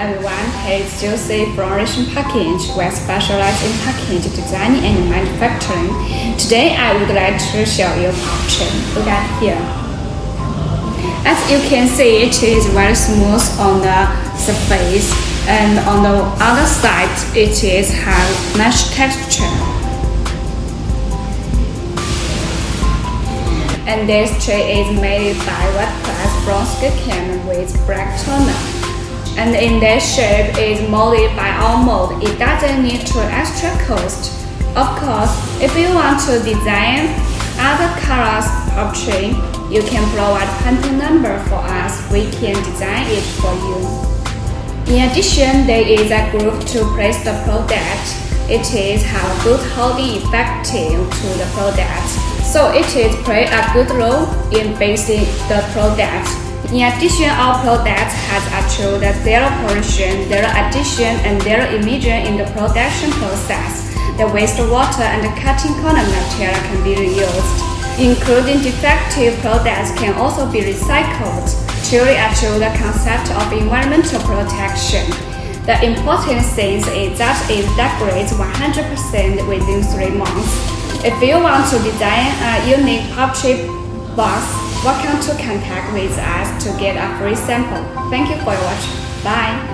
everyone, it's Josie from Russian Package. We specialize in package design and manufacturing. Today I would like to show you option. Look at here. As you can see, it is very smooth on the surface, and on the other side it is have mesh texture. And this tray is made by wet glass from Sugarcane with black toner. And in this shape is molded by our mold. It doesn't need to extra cost. Of course, if you want to design other colors of tray, you can provide contact number for us. We can design it for you. In addition, there is a groove to place the product. It is have a good holding effect to the product, so it is play a good role in basing the product. In addition, our product has achieved zero pollution, zero addition, and zero emission in the production process. The wastewater and the cutting corner material can be reused, including defective products can also be recycled, truly achieve the concept of environmental protection. The important thing is that it degrades 100% within 3 months. If you want to design a unique poultry box, welcome to contact with us to get a free sample. Thank you for watching. Bye.